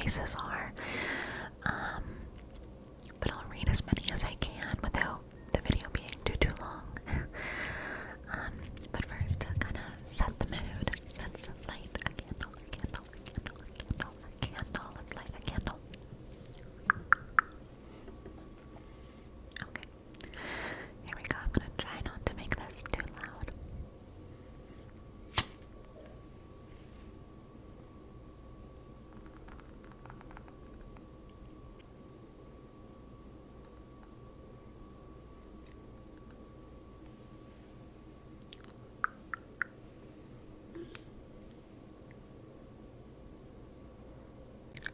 cases are. But I'll read as many as I can without the video being too long. But first, to kind of set the mood, let's light a candle, a candle, a candle, a candle, a candle. Let's light a candle. Okay, here we go. I'm gonna try not to make this too loud.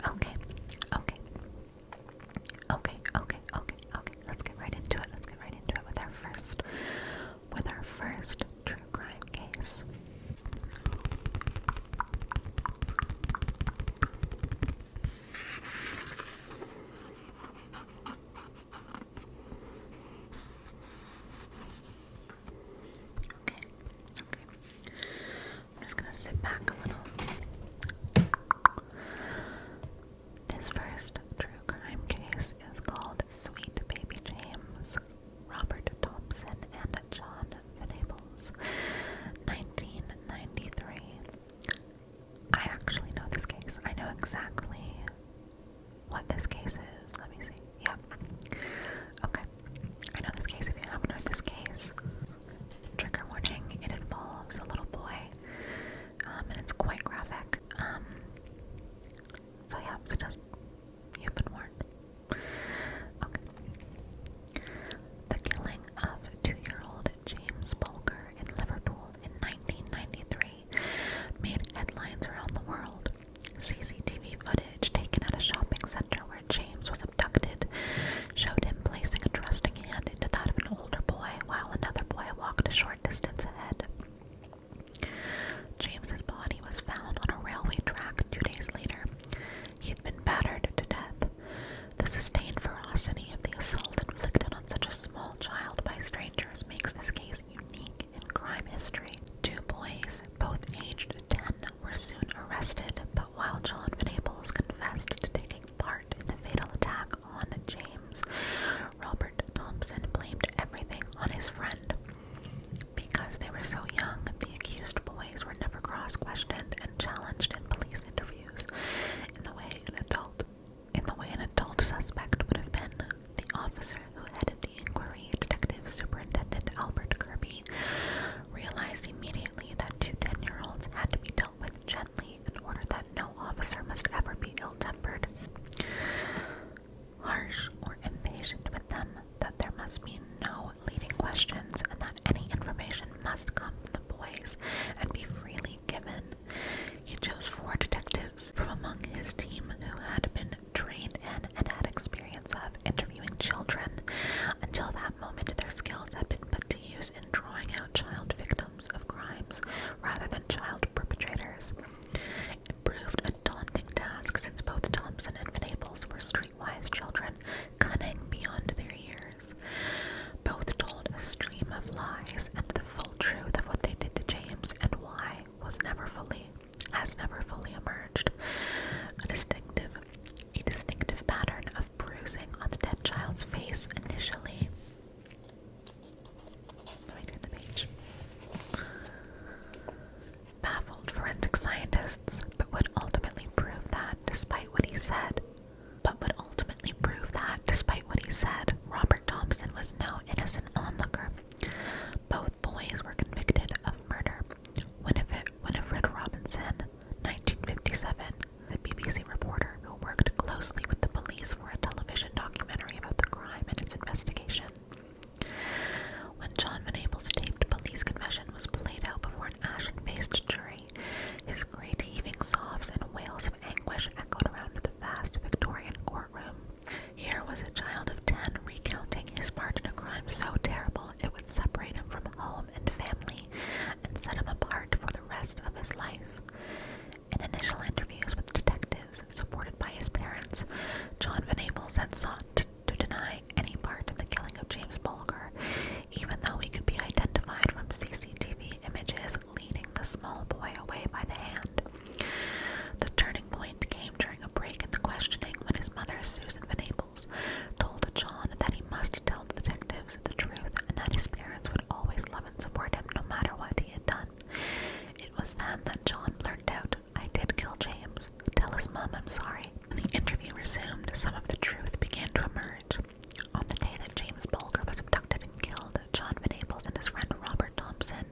Okay. Let's get right into it. With our first true crime case. Okay. I'm just gonna sit back a little. This first true crime case is called Sweet Baby James, Robert Thompson and Jon Venables, 1993. I actually know this case. I know exactly what this case is. Let me see. Yep. Okay. I know this case. If you haven't heard this case, trigger warning, it involves a little boy, and it's quite graphic. So yeah, so just, you've been warned. Okay. The killing of 2-year-old James Bulger in Liverpool in 1993 made headlines around the world. CCTV footage taken at a shopping center where James was abducted showed him placing a trusting hand into that of an older boy while another boy walked a short distance ahead. James's body was found on a railway track 2 days later. He had been battered to death. The sustained ferocity of the assault inflicted on such a small child by strangers makes this case unique in crime history. 2 boys, both aged 10, were soon arrested, but while Jon Venables confessed to taking part in the fatal attack on James, Robert Thompson blamed everything on his friend. Because they were so young, the accused boys were never cross-questioned and challenged in police interviews in the way an adult suspect would have been. The officer who headed the inquiry, Detective Superintendent Albert Kirby, realized immediately that 2 10-year-olds had to be dealt with gently in order that no officer must ever be ill-tempered, harsh, or impatient with them, that there must be no leading questions, and that any information must come from the boys and be freely given. He chose 4 detectives from among his team who had been trained in and had experience of interviewing children. Until that moment, their skills had been put to use in drawing out child victims of crimes rather than child perpetrators. It proved a daunting task since both Thompson and Venables were streetwise children, cunning beyond their years. Both told a stream of lies, and the full truth of what they did to James and why has never fully emerged. A distinctive pattern of bruising on the dead child's face initially. Let me turn the page. Baffled forensic scientists, but would ultimately prove that despite what he said, Robert Thompson was no innocent onlooker. Both boys were convicted of murder. Winifred Robinson, 1957, the BBC reporter who worked closely with the police for a television documentary about the crime and its investigation. When Jon Venables' taped police confession was played out before an ashen-faced jury, his great heaving sobs and wails of anguish echoed around the vast Victorian courtroom. Here was a child of 10 recounting his part in a crime so terrible it would separate him from home and family and set him apart for the rest of his life. In initial interviews with detectives supported by his parents, Jon Venables had sought to deny any part in the killing of James Bulger, even though he could be identified from CCTV images leading the small boy away by the hand. The turning point came during a break in the I'm sorry." When the interview resumed, some of the truth began to emerge. On the day that James Bulger was abducted and killed, Jon Venables and his friend Robert Thompson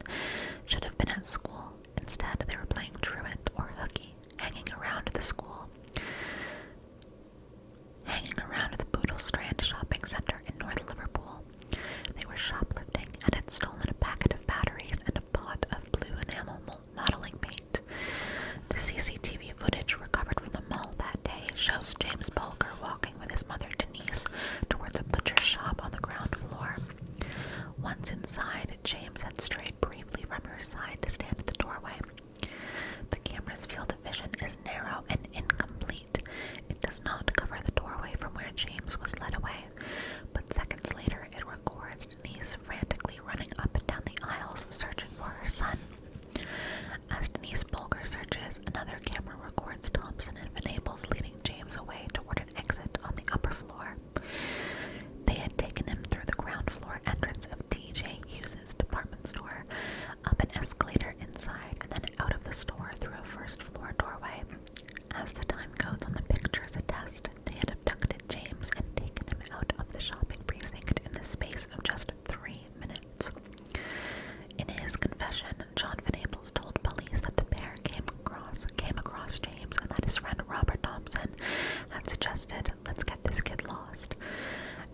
should have been at school. Instead, they were playing truant or hooky, hanging around the Boodle Strand shopping center in North Liverpool. They were shoplifting and had stolen a packet of batteries and a pot of blue enamel modeling paint. The CCTV footage recovered from the mall that day shows James Bulger walking with his mother Denise towards a butcher's shop on the ground floor. Once inside, James had strayed briefly from her side to stand at the doorway. The camera's field of vision is narrow and incomplete. It does not cover the doorway from where James was led away, but seconds later it records Denise frantically running up and down the aisles searching for her son. As Denise Bulger searches, another camera records Thompson and Venables leading James away toward an exit on the upper floor. They had taken him through the ground floor entrance of TJ Hughes's department store, up an escalator inside, and then out of the store through a first floor doorway. As the time codes on the pictures attest, they had abducted James and taken him out of the shopping precinct in the space of just 3 minutes. In his confession, Jon Venables told police that the pair came across James and that his friend Robert Thompson had suggested, "Let's get this kid lost."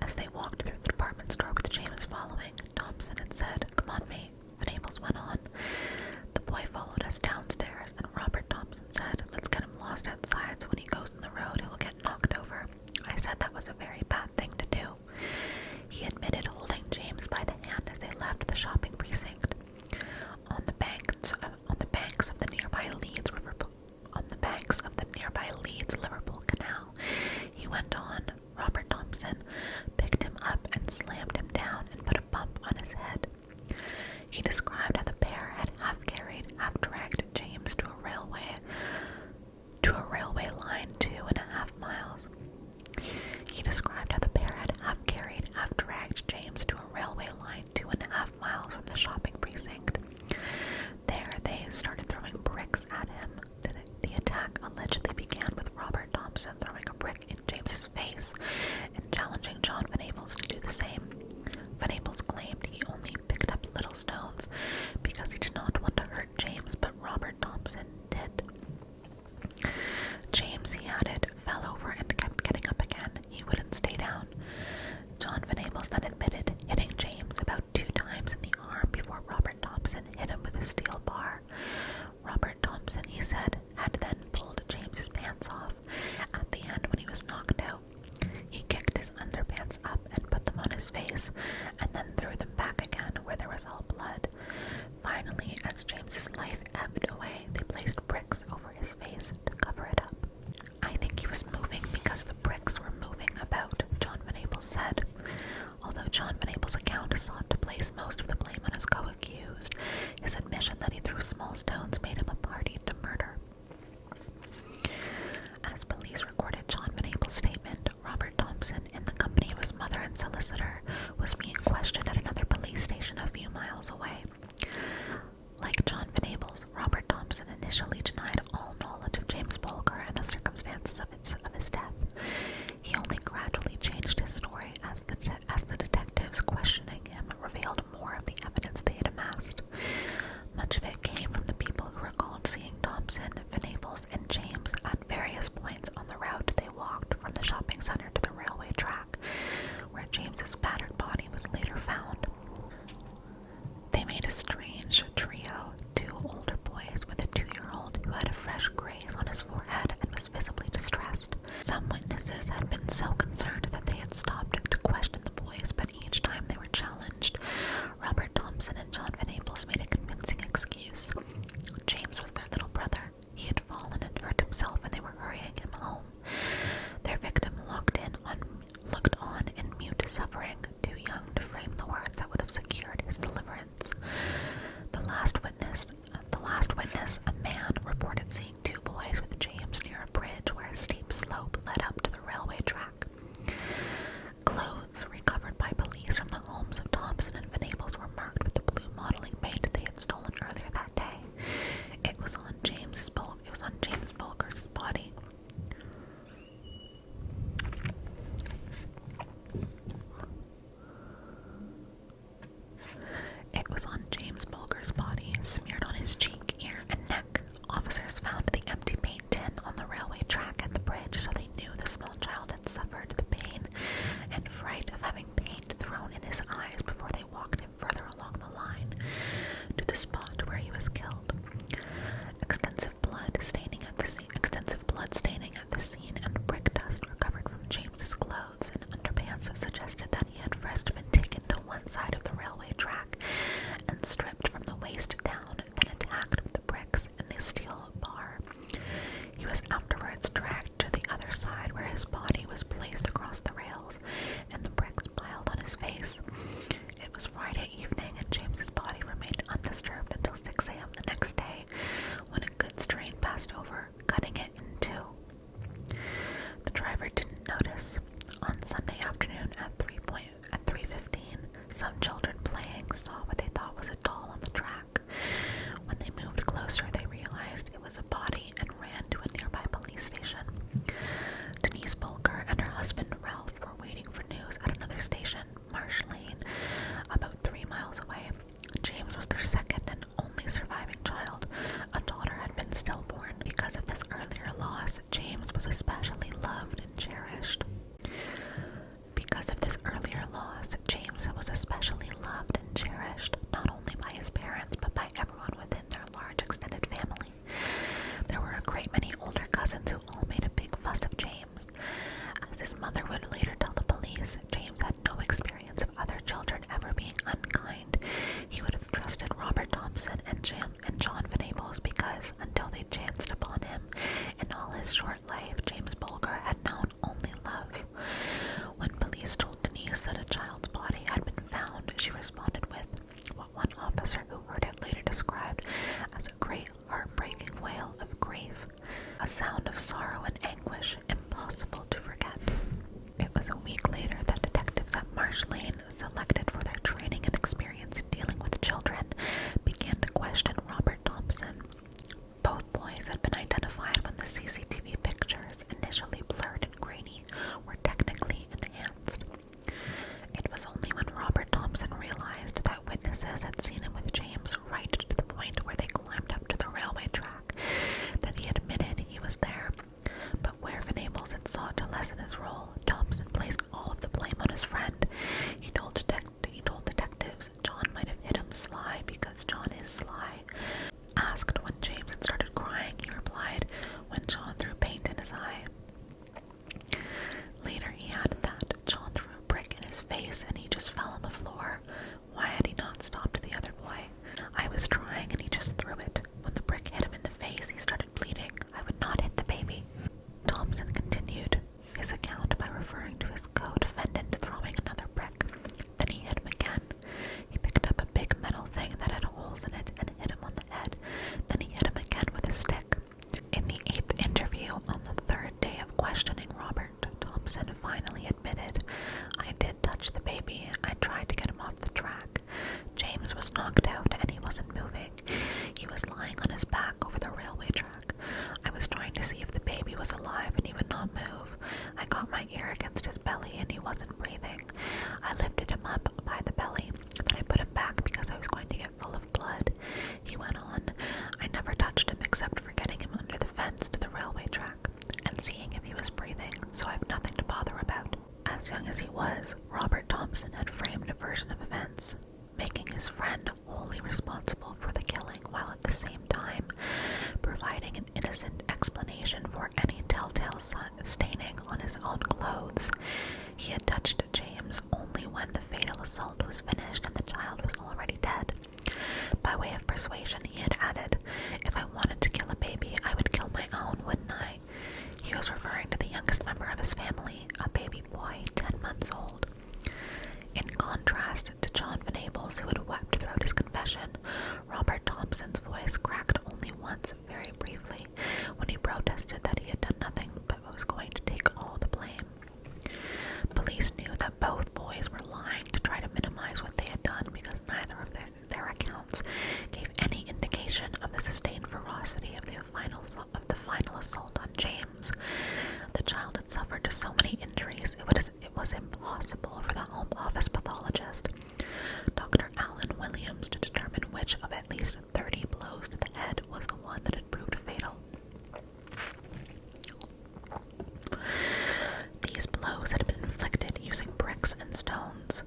As they walked through the department store with James following, Thompson had said, "Come on, mate," Venables went on. "The boy followed us downstairs, and Robert Thompson said, 'Let's get him lost outside so when he goes in the road he'll get knocked over.' I said that was a very bad thing to do." He admitted holding James by the hand as they left the shopping precinct. On the banks of the nearby Leeds-Liverpool Canal, he went on. Robert Thompson picked him up and slammed him down and put a bump on his head. He described how the pair had half-carried, half-dragged James to a railway line 2.5 miles. He described how the pair had half-carried, half-dragged James to a railway line 2.5 miles from the shopping precinct. There, they started throwing bricks at him. The attack allegedly began with Robert Thompson throwing a brick in James's face and challenging Jon Venables to do the same. Venables claimed he only picked up little stones because he did not want to hurt James, but Robert Thompson did. James, he added, fell over and kept getting up again. He wouldn't stay down. Jon Venables then admitted hitting James about 2 times in the arm before Robert Thompson hit him with a steel bar. Robert Thompson, he said, had then pulled James's pants off at the end when he was knocked out. He kicked his underpants up and put them on his face, and then threw them back again where there was all blood. Finally, as James's life ebbed away, they placed bricks over his face to cover it up. "I think he was moving because the bricks were moving about," Jon Venables said. Although Jon Venables' account sought to place most of the blame on his co-accused, his admission that he threw small stones made him a party to murder. As police recorded Jon Venables' statement, Robert Thompson, in the company of his mother and solicitor, was being questioned at another police station a few miles away. Like Jon Venables, Robert Thompson initially denied all knowledge of James Bulger and the circumstances of his death. He only gradually changed his story as the detectives questioning him revealed more of the evidence they had amassed. Much of it came from the people who recalled seeing Thompson, Venables, and James at various points on the route they walked from the shopping center to the railway track, where James's battered body was later found. They made a strange trio, 2 older boys with a 2-year-old who had a fresh graze on his forehead and was visibly distressed. Some witnesses had been so concerned that they had stopped to question the boys, but each time they were challenged, Robert Thompson and Jon Venables made a convincing excuse. James was their little brother. He had fallen and hurt himself, and they were hurrying him home. Their victim looked on in mute suffering, too young to frame the words that would have secured his deliverance. The last witness, a man, reported seeing 2 boys with James near a bridge where a steep slope led up to the railway track. Clothes recovered by police from the homes of Thompson and Venables were marked with the blue stone in his eyes before they walked him further along the line to the spot where he was killed. Extensive blood staining at the scene and brick dust recovered from James's clothes and underpants suggested that he had first been taken to one side of the railway track and stripped from the waist down, then attacked with the bricks and the steel bar. He was afterwards dragged to the other side where his body was placed across the rails and the bricks piled on his face. It was Friday evening and James's body remained undisturbed until 6 a.m. the next day when a goods train passed over, cutting it in two. The driver didn't notice. On Sunday afternoon at 3:15, some children playing saw what they thought was a doll on the track. When they moved closer, they realized it was a body and ran to a nearby police station. Denise Bulger and her husband Ralph were waiting for news at another station, Marsh Lane, about 3 miles away. James was their second and only surviving child. A daughter had been stillborn. Because of this earlier loss, James was especially loved and cherished. Not only by his parents, but by everyone within their large extended family. There were a great many older cousins who all made a big fuss of James. As his mother would later tell the police, James had no experience of other children ever being unkind. He would have trusted Robert Thompson and Jon Venables because, until they chanced upon him, in all his short life, James Bulger had known only love. When police told Denise that a child's body had been found, she responded with what one officer who heard it later described as a great heartbreaking wail of grief, a sound of sorrow and anguish impossible to forget. It was a week later that detectives at Marsh Lane, selected for their training and experience in dealing with children, began to question Robert Thompson. Both boys had been identified when the CCTV pictures, initially blurred and grainy, were technically enhanced. It was only when Robert Thompson realized that witnesses had seen him with James right to the point where they climbed up to the railway track that he admitted he was there. But where Venables had sought to lessen his role, Thompson placed all of the blame on his friend. He told detectives John might have hit him sly because John is sly. Asked when James had started crying, he replied, when John threw paint in his eye. Later he added that John threw a brick in his face and he just fell on the floor. Why had he not stopped the other boy? I was trying and he just threw it. When the brick hit him in the face, he started bleeding. I would not hit the baby. Thompson continued his account by referring to his co-defendant throwing another brick. Then he hit him again. He picked up a big metal thing that had holes in it and hit him on the head. Then he hit him again with a stick. In the 8th interview on the 3rd day of questioning Robert, Thompson finally admitted, I did touch the baby. I tried to get him off the track. James was knocked out and he wasn't moving. He was lying on his back over the railway track. I was trying to see if the baby was alive and he would not move. I got my ear against his belly and he wasn't breathing. I lifted him up by the belly. Then I put him back because I was going to get full of blood. He went on. I never touched him except for getting him under the fence to the railway track and seeing if he was breathing, so I have nothing to bother about. As young as he was, Robert Thompson had framed a version of events, making his friend wholly responsible for the killing while at the same time providing an innocent explanation for any telltale staining on his own clothes. He had touched James only when the fatal assault was finished and the child was already dead. By way of persuasion, he had added, if I wanted to kill a baby, I would kill my own, wouldn't I? He was referring to the youngest member of his family, a baby boy, 10 months old. In contrast to Jon Venables, who had wept throughout his confession, Robert Thompson's voice cracked only once, very briefly, when he protested that he had done nothing but was going to take all the blame. Police knew that both boys were lying to try to minimize what they had done because neither of their accounts gave any indication of the sustained ferocity of the final assault on James. The child had suffered so many injuries, it was impossible for the home office pathologist, Dr. Alan Williams, to determine which of at least 30 blows to the head was the one that had proved fatal. These blows had been inflicted using bricks and stones.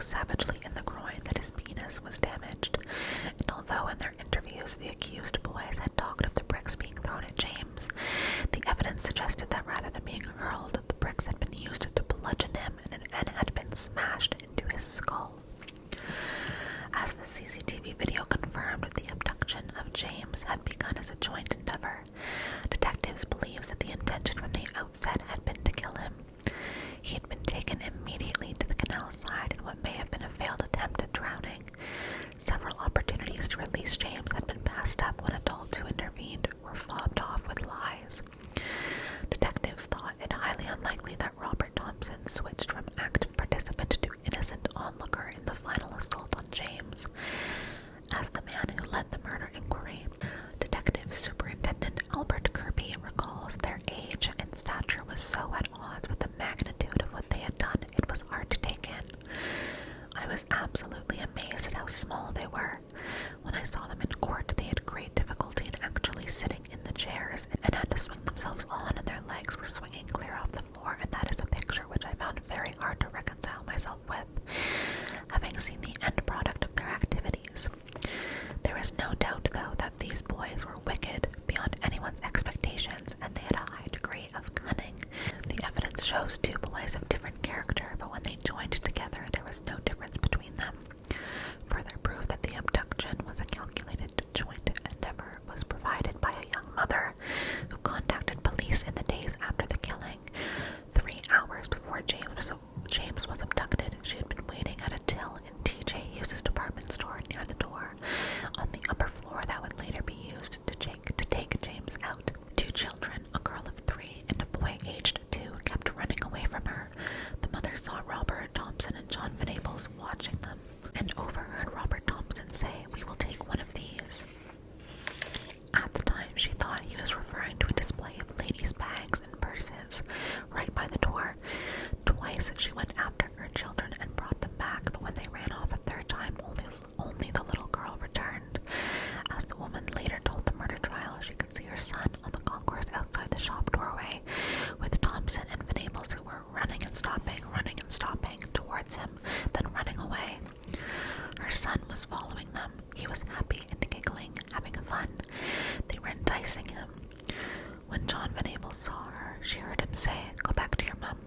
savagely in the groin that his penis was damaged. And although in their interviews the accused boys had talked of the bricks being thrown at James, the evidence suggested that rather than being hurled, the bricks had been used to bludgeon him and had been smashed into his skull. As the CCTV video confirmed, the abduction of James had begun as a joint endeavor. Detectives believe that the intention from the outset had been to kill him. He had been taken immediately to the canal side in what may have been a failed attempt at drowning. Several opportunities to release James had been passed up when adults who intervened were fobbed off with lies. Detectives thought it highly unlikely that Robert Thompson switched from active participant to innocent onlooker in the final assault on James. As the man who led the murder inquiry, Detective Superintendent Albert Kirby recalls their age and stature was so at odds with the magnitude of what they had done it was hard to take in. I was absolutely amazed at how small they were. When I saw them in court, they had great difficulty in actually sitting in the chairs and had to swing themselves on, and their legs were swinging clear off the floor, and that is a picture which I found very hard to reconcile myself with, having seen the end product of their activities. There is no doubt, though, that these boys were wicked beyond anyone's expectations, and they had a high degree of cunning. The evidence shows two boys of different character, but when they joined together, there was no difference between them. Further proof that the abduction was a calculated joint endeavor was provided by a young mother who contacted police in the days after the killing. 3 hours before James was abducted, she had been waiting at a till in T.J. Hughes' department store near the door on the upper floor that would later be used to take James out. 2 children, a girl of 3 and a boy aged 2, kept running away from her. The mother saw Robert Thompson and Jon Venables watching them and overheard Robert Thompson say, "We will take one of these." At the time, she thought he was referring to a display of ladies' bags and purses right by the door. Twice she went after her children and brought them back, but when they ran off a third time, only the little girl returned. As the woman later told the murder trial, she could see her son on the concourse outside the shop doorway, with Thompson and Venables, who were running and stopping towards him, then running away. Her son was following them. He was happy and giggling, having fun. They were enticing him. When Jon Venables saw her, she heard him say, "Go back to your mum."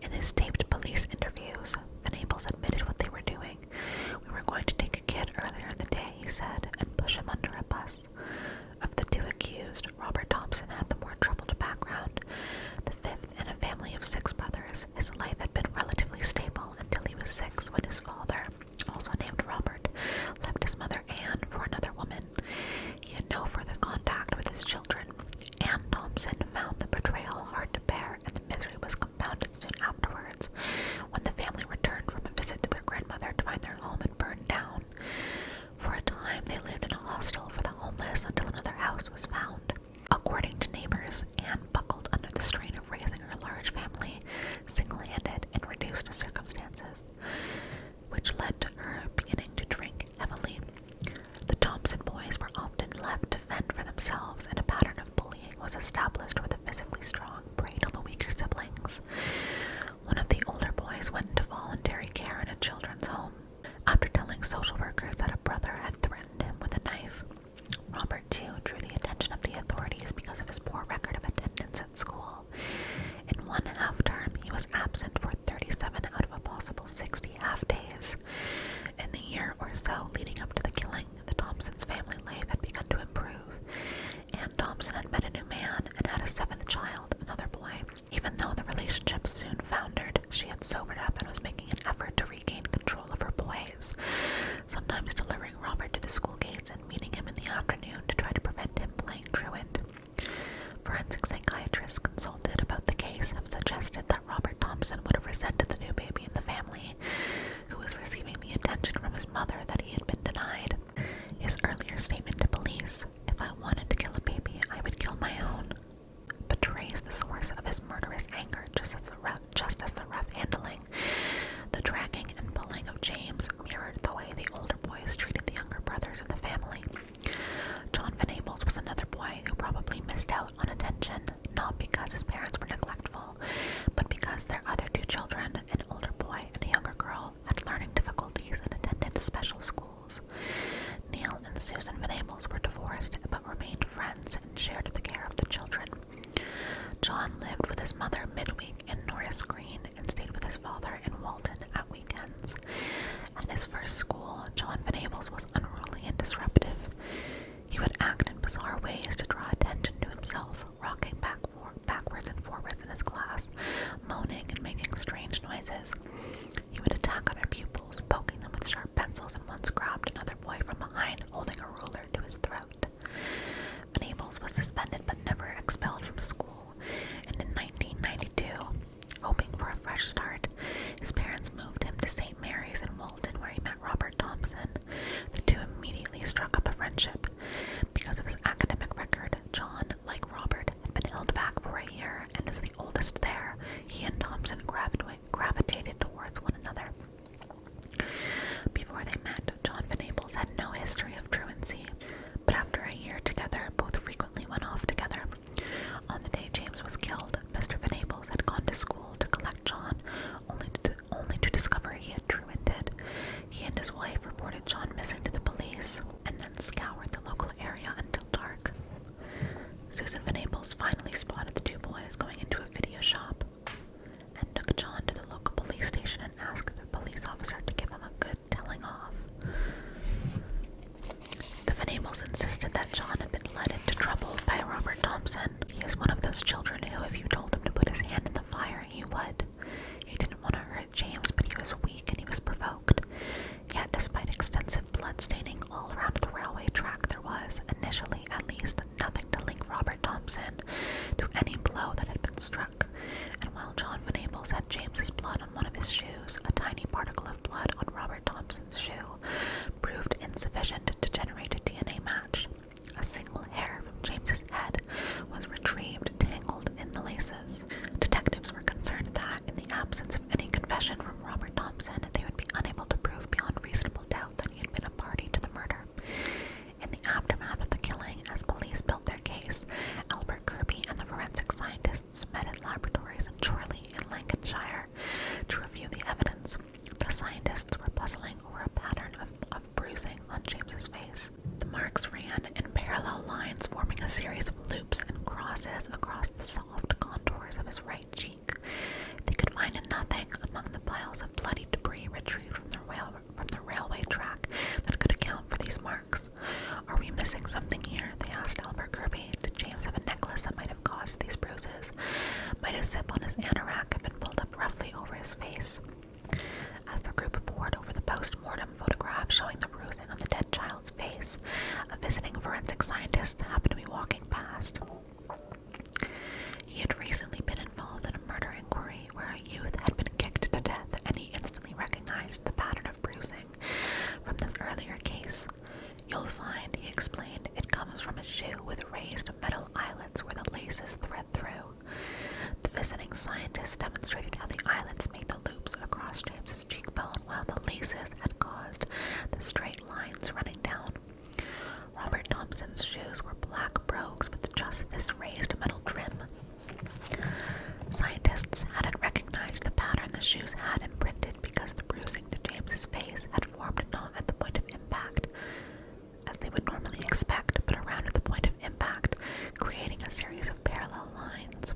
In his taped police interviews, Venables admitted what they were doing. "We were going to take a kid earlier in the day," he said, "and push him under a bus." Of the 2 accused, Robert Thompson had the more troubled background. The 5th in a family of 6 brothers, his life had been relatively stable until he was 6 when his father, also named Robert, left his mother Anne for another woman. He had no further contact with his children. Anne Thompson found the betrayal hard to bear, and the misery was compounded soon afterwards, when the family returned from a visit to their grandmother to find their home had burned down. For a time, they lived in a hostel for the homeless until another house was found. According to neighbors, Anne buckled under the strain of raising her large family, single-handed in reduced circumstances, which led to her beginning to drink heavily. The Thompson boys were often left to fend for themselves, and a pattern of bullying was established where the physically strong preyed on the weaker siblings. One of the older boys went into voluntary care in a children's home after telling social workers that a brother had threatened him with a knife. Robert, too, drew the attention of the authorities because of his poor record of attendance at school. In one half-term, he was absent for 37 out of a possible 60 half-days. In the year or so leading up to the killing, the Thompsons' family life had begun to improve. Anne Thompson had met a new man and had a 7th child, another boy. Even though the relationship soon foundered, she had sobered up and was making an effort to regain control of her boys, sometimes delivering Robert to the school gates and meeting him in the afternoon to try to prevent him playing truant. Forensic psychiatrists consulted about the case have suggested that Robert Thompson would have resented the new baby in the family, who was receiving the attention from his mother that he had been denied. His earlier statement to police, "If I wanted to kill a baby, I would kill my own," betrays the source of his murderous anger, just as the rough handling. The dragging and pulling of James mirrored the way the older boys treated the younger brothers in the family. Jon Venables was another boy who probably missed out on attention, not because his parents were neglectful, but because their other 2 children, an older boy and a younger girl, had learning Jon lived with his mother midweek in Norris Green and stayed with his father in Walton at weekends. At his first school, Jon Venables was unruly and disruptive. He would act in bizarre ways to draw attention to himself, rocking backwards and forwards in his class, moaning and making strange noises. He would attack other pupils, poking them with sharp pencils, and once grabbed another boy from behind, holding a ruler to his throat. Venables was suspended but never expelled from school, and in 1992, hoping for a fresh start, his parents moved him to St. Mary's in Walton, where he met Robert Thompson. The two immediately struck up a friendship. Because of his academic record, Jon, like Robert, had been held back for a year, and as the oldest there, he and Thompson gravitated towards one another. Before they met, Jon Venables had no history of truancy, but after a year together, both frequently went off together. On the day James was killed, Mr. Venables had gone to school to collect Jon, only to discover he had truanted. He and his wife reported Jon missing to the police, and then scoured the local area until dark. Susan Venables finally spotted the two boys going into a video shop, and took Jon to the local police station and asked the police officer to give him a good telling off. The Venables insisted that Jon had been led into trouble by Robert Thompson. He is one of those children who, if you told him to put his hand in the fire, he would. He didn't want to hurt James, but he was weak and he was provoked. Yet, despite extensive blood staining all around the railway track, there was, initially at least, nothing to link Robert Thompson to any blow that had been struck. And while Jon Venables had James's blood on one of his shoes, a tiny particle of blood on Robert Thompson's shoe proved insufficient to generate a DNA match. A single hair from James's head was retrieved, tangled in the laces. Detectives were concerned that, in the absence of any confession from Robert Thompson, they would be unable to prove beyond reasonable doubt that he had been a party to the murder. In the aftermath of the killing, as police built their case, Albert Kirby and the forensic scientists met at laboratories in Chorley in Lancashire to review the evidence. The scientists were puzzling over a pattern of bruising on James's face. The marks ran in parallel lines, forming a series of loops and crosses across the soft contours of his right cheek. They could find nothing among the piles of bloody debris retrieved from the railway track that could account for these marks. "Are we missing something here?" they asked Albert Kirby. "Did James have a necklace that might have caused these bruises? Might a zip on his anorak have been pulled up roughly over his face?" As the group pored over the post-mortem photograph showing the bruising on the dead child's face, a visiting forensic scientist happened to be walking past. He had recently been involved in a murder inquiry where a youth had been kicked to death, and he instantly recognized the pattern of bruising from this earlier case. "You'll find," he explained, "it comes from a shoe with raised metal eyelets where the laces thread through." The visiting scientist demonstrated how the eyelets made the loops across James's cheekbone, while the laces had caused the straight lines running down. Robert Thompson's shoes were black brogues with just this raised metal trim. Scientists hadn't recognized the pattern the shoes had imprinted because the bruising to James's face had formed not at the point of impact, as they would normally expect, but around at the point of impact, creating a series of parallel lines.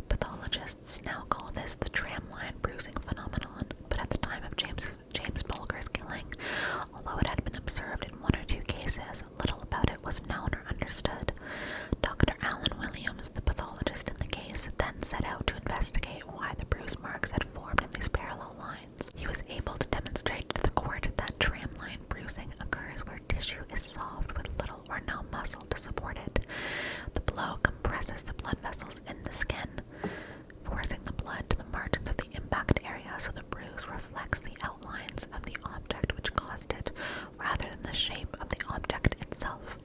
Pathologists now call this the tramline bruising phenomenon, but at the time of James Bulger's killing, although it had been observed in one or two cases, little about it was known or understood. Dr. Alan Williams, the pathologist in the case, then set out to investigate why the bruise marks had formed in these parallel lines. He was able to demonstrate to the court that tramline bruising occurs where tissue is soft with little or no muscle to support it. The blow compresses the blood vessels in the skin, forcing the blood to the margins of the impact area, so the bruise reflects the outlines of the object which caused it, rather than the shape of the object itself.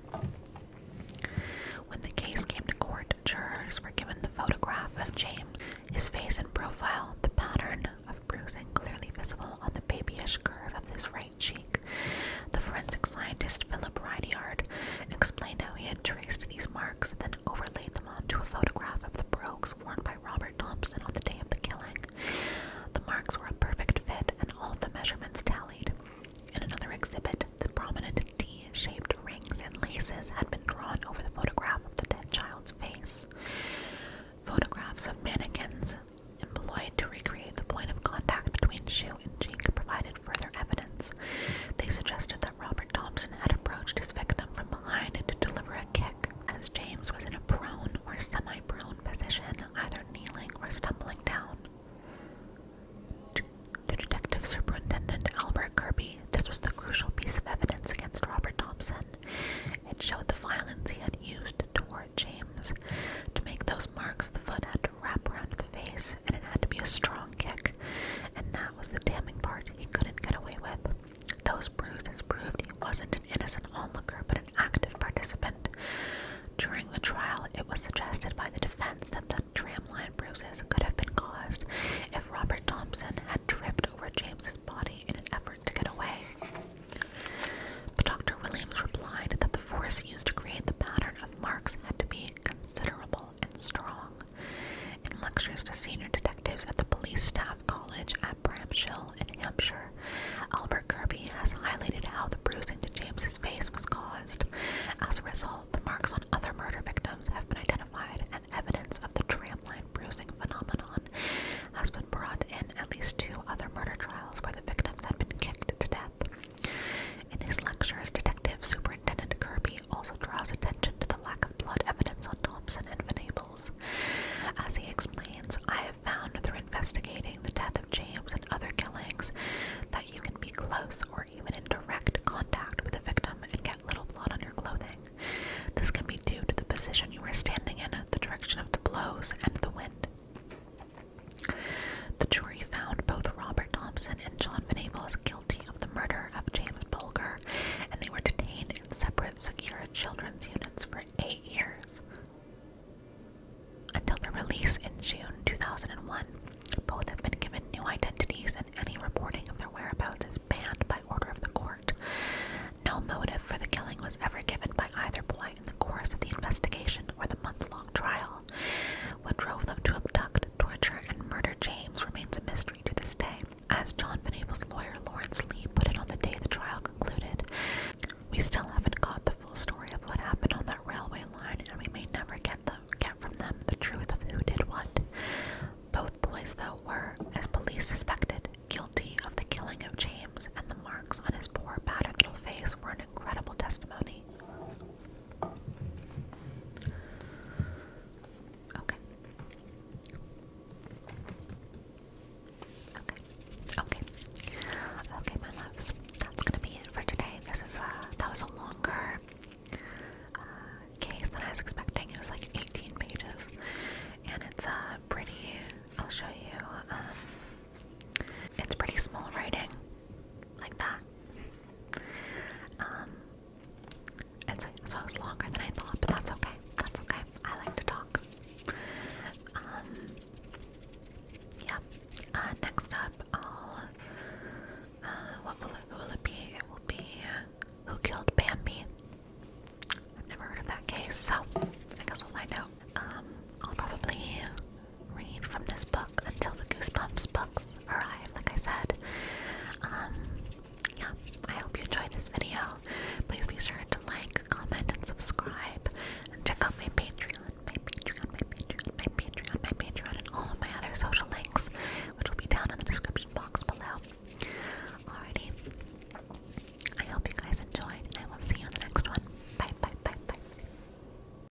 When the case came to court, jurors were given the photograph of James, his face in profile, the pattern of bruising clearly visible on the babyish curve of his right cheek. The forensic scientist Philip Ridyard explained how he had traced these marks and then overlaid them onto a photograph of the brogues worn by Robert Thompson on the day of the killing. The marks were a perfect fit and all of the measurements tallied. In another exhibit, the prominent T-shaped rings and laces had been drawn over the photograph of the dead child's face. bruises could have been caused if Robert Thompson had tripped over James's body in an effort to get away. But Dr. Williams replied that the force used to create the pattern of marks had to be considerable and strong. In lectures to senior detectives at the Police Staff College at Bramshill in Hampshire, Albert Kirby has highlighted how the bruising to James's face was caused. As a result, the marks on other murder victims have been identified, and evidence of the tramline bruising phenomenon has been brought in at least 2 other murder trials where the victims had been kicked to death. In his lectures, Detective Superintendent Kirby also draws attention to the lack of blood evidence on Thompson and Venables. As he explains, I have found through investigating the death of James and other killings that you can be close or even in direct contact with a victim and get little blood on your clothing. This can be due to the position you were standing in, the direction of the blows, and the wind. The jury found both Robert Thompson and Jon Venables guilty of the murder of James Bulger, and they were detained in separate secure children's units for 8 years. Until their release in June 2001, both have been given new identities, and any reporting of their whereabouts is banned by order of the court. No motive for the killing was ever given by either boy in the course of the investigation or the month-long trial. What drove them to abduct, torture, and murder James remains a mystery to this day. As Jon Venables' lawyer Lawrence Lee put it on the day the trial concluded, we still haven't got the full story of what happened on that railway line, and we may never get from them the truth of who did what. Both boys, though, were, as police suspect,